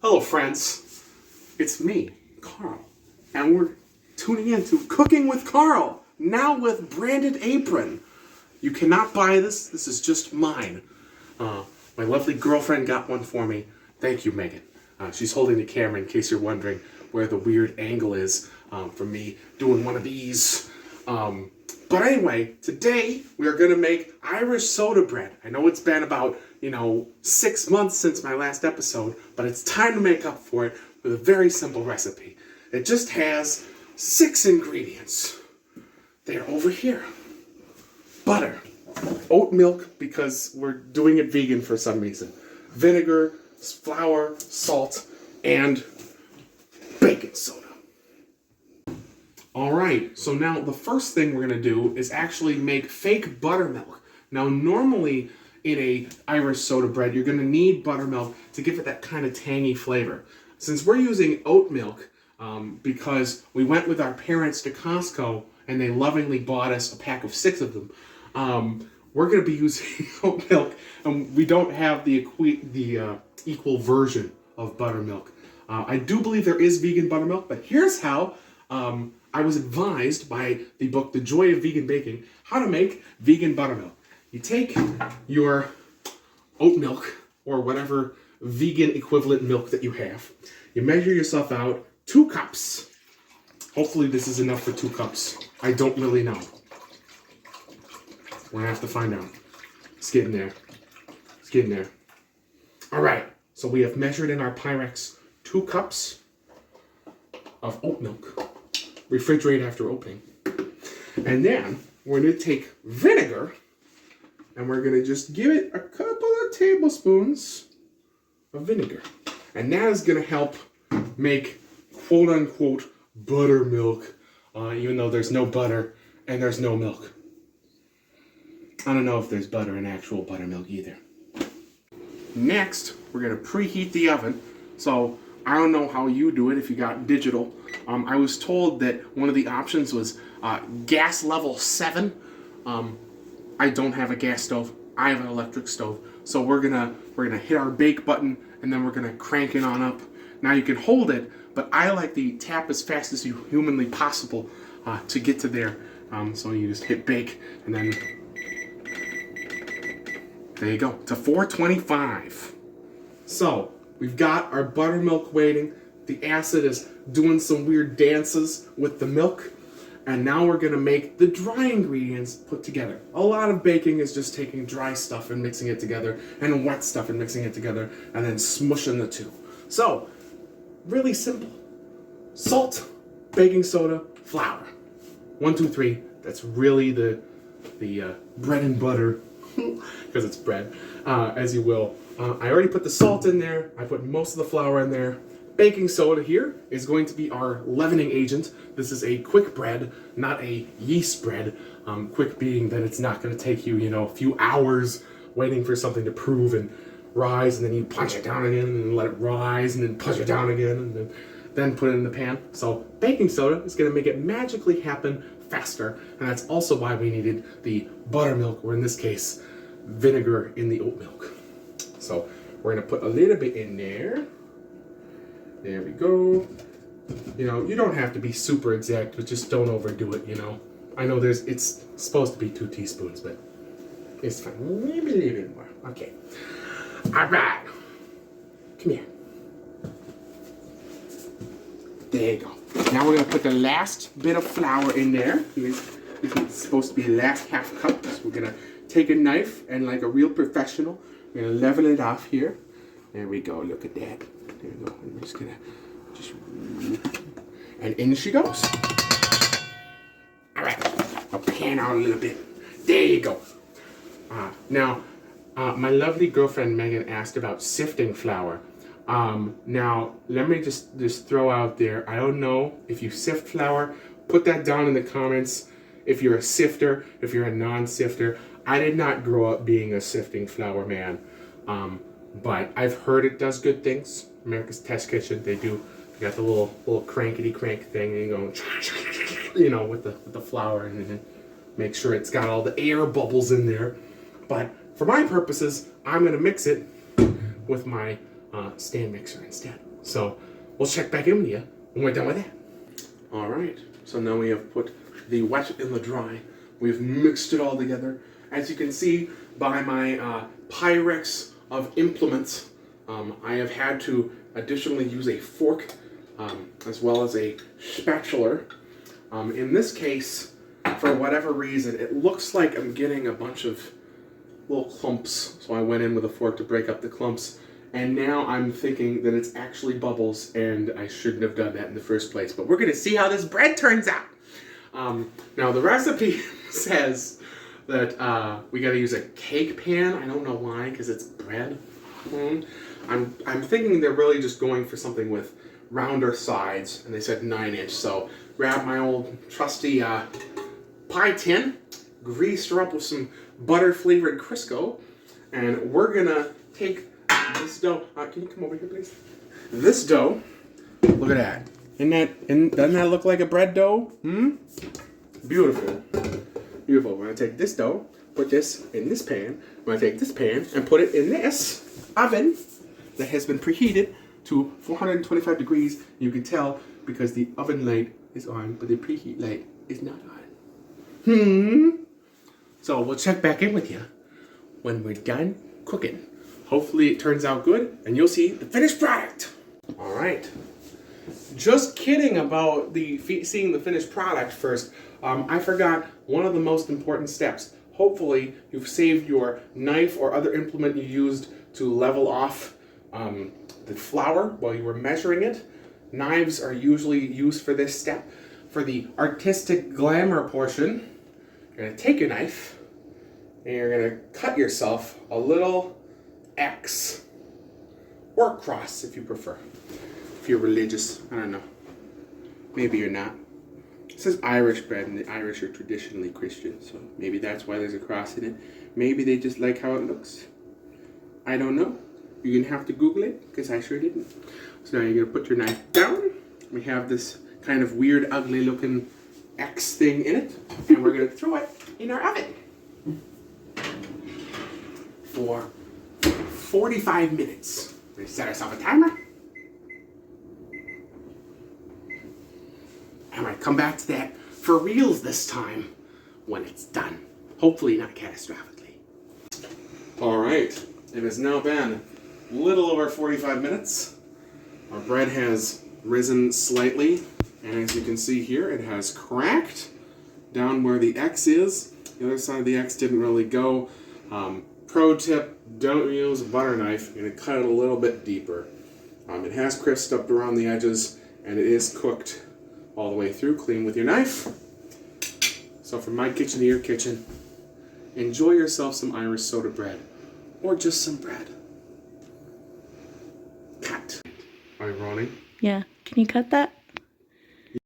Hello, friends. It's me, Karl, and we're tuning in to Cooking with Karl, now with branded apron. You cannot buy this. This is just mine. My lovely girlfriend got one for me. Thank you, Megan. She's holding the camera in case you're wondering where the weird angle is for me doing one of these. But anyway, today we are going to make Irish soda bread. I know it's been about, 6 months since my last episode, but it's time to make up for it with a very simple recipe. It just has 6 ingredients. They're over here. Butter, oat milk because we're doing it vegan for some reason, vinegar, flour, salt, and baking soda. Alright, so now the first thing we're going to do is actually make fake buttermilk. Now normally in a Irish soda bread you're going to need buttermilk to give it that kind of tangy flavor. Since we're using oat milk, because we went with our parents to Costco and they lovingly bought us a pack of 6 of them, we're going to be using oat milk, and we don't have the equal version of buttermilk. I do believe there is vegan buttermilk, but here's how I was advised by the book, The Joy of Vegan Baking, how to make vegan buttermilk. You take your oat milk, or whatever vegan equivalent milk that you have. You measure yourself out 2 cups. Hopefully this is enough for 2 cups. I don't really know. We're gonna have to find out. It's getting there. It's getting there. All right, so we have measured in our Pyrex 2 cups of oat milk. Refrigerate after opening. And then we're gonna take vinegar and we're gonna just give it a couple of tablespoons of vinegar. And that is gonna help make quote unquote buttermilk, even though there's no butter and there's no milk. I don't know if there's butter in actual buttermilk either. Next, we're gonna preheat the oven. So I don't know how you do it if you got digital. I was told that one of the options was gas level 7. I don't have a gas stove. I have an electric stove. So we're gonna hit our bake button and then we're gonna crank it on up. Now you can hold it, but I like the tap as fast as humanly possible to get to there. So you just hit bake and then there you go, to 425. So we've got our buttermilk waiting. The acid is doing some weird dances with the milk. And now we're gonna make the dry ingredients put together. A lot of baking is just taking dry stuff and mixing it together, and wet stuff and mixing it together, and then smushing the two. So, really simple. Salt, baking soda, flour. 1, 2, 3. That's really the bread and butter, because it's bread, as you will. I already put the salt in there. I put most of the flour in there. Baking soda here is going to be our leavening agent. This is a quick bread, not a yeast bread. Quick being that it's not going to take you, a few hours waiting for something to prove and rise, and then you punch it down again and let it rise, and then punch it down again, and then put it in the pan. So baking soda is going to make it magically happen faster, and that's also why we needed the buttermilk, or in this case, vinegar in the oat milk. So we're going to put a little bit in there. There we go. You don't have to be super exact, but just don't overdo it, I know it's supposed to be 2 teaspoons, but it's fine. Maybe a little bit more. Okay. All right. Come here. There you go. Now we're going to put the last bit of flour in there. This is supposed to be the last half cup. So we're going to take a knife and, like a real professional, we're going to level it off here. There we go. Look at that. There we go. I'm just going to and in she goes. All right. I'll pan out a little bit. There you go. Now, my lovely girlfriend Megan asked about sifting flour. Now, let me just throw out there, I don't know if you sift flour. Put that down in the comments if you're a sifter, if you're a non-sifter. I did not grow up being a sifting flour man, but I've heard it does good things. America's Test Kitchen, they got the little crankety crank thing, and you go, with the flour, and then make sure it's got all the air bubbles in there. But for my purposes, I'm gonna mix it with my stand mixer instead. So we'll check back in with you when we're done with that. All right, so now we have put the wet in the dry. We've mixed it all together. As you can see by my Pyrex of implements, I have had to additionally use a fork as well as a spatula. In this case, for whatever reason, it looks like I'm getting a bunch of little clumps. So I went in with a fork to break up the clumps. And now I'm thinking that it's actually bubbles, and I shouldn't have done that in the first place. But we're going to see how this bread turns out. Now, the recipe says that we got to use a cake pan. I don't know why, because it's bread. I'm thinking they're really just going for something with rounder sides, and they said 9-inch. So grab my old trusty pie tin, greased her up with some butter-flavored Crisco, and we're going to take this dough. Can you come over here, please? This dough, look at that. Doesn't that look like a bread dough? Beautiful. Beautiful. We're going to take this dough, put this in this pan. We're going to take this pan and put it in this oven that has been preheated to 425 degrees. You can tell because the oven light is on, but the preheat light is not on. So we'll check back in with you when we're done cooking. Hopefully it turns out good, and you'll see the finished product. All right. Just kidding about seeing the finished product first. I forgot one of the most important steps. Hopefully you've saved your knife or other implement you used to level off the flour while you were measuring it. Knives are usually used for this step. For the artistic glamour portion, you're going to take your knife and you're going to cut yourself a little X or cross if you prefer. If you're religious, I don't know. Maybe you're not. It says Irish bread, and the Irish are traditionally Christian, so maybe that's why there's a cross in it. Maybe they just like how it looks. I don't know. You're gonna have to Google it, because I sure didn't. So now you're gonna put your knife down. We have this kind of weird, ugly looking X thing in it, and we're gonna throw it in our oven for 45 minutes. We're gonna set ourselves a timer. And we're gonna come back to that for reals this time when it's done. Hopefully not catastrophically. All right, it has now been a little over 45 minutes. Our bread has risen slightly, and as you can see here, it has cracked down where the X is. The other side of the X didn't really go. Pro tip, don't use a butter knife. You're gonna cut it a little bit deeper. It has crisped up around the edges, and it is cooked all the way through. Clean with your knife. So from my kitchen to your kitchen, enjoy yourself some Irish soda bread, or just some bread. Cut. Are you rolling? Yeah. Can you cut that?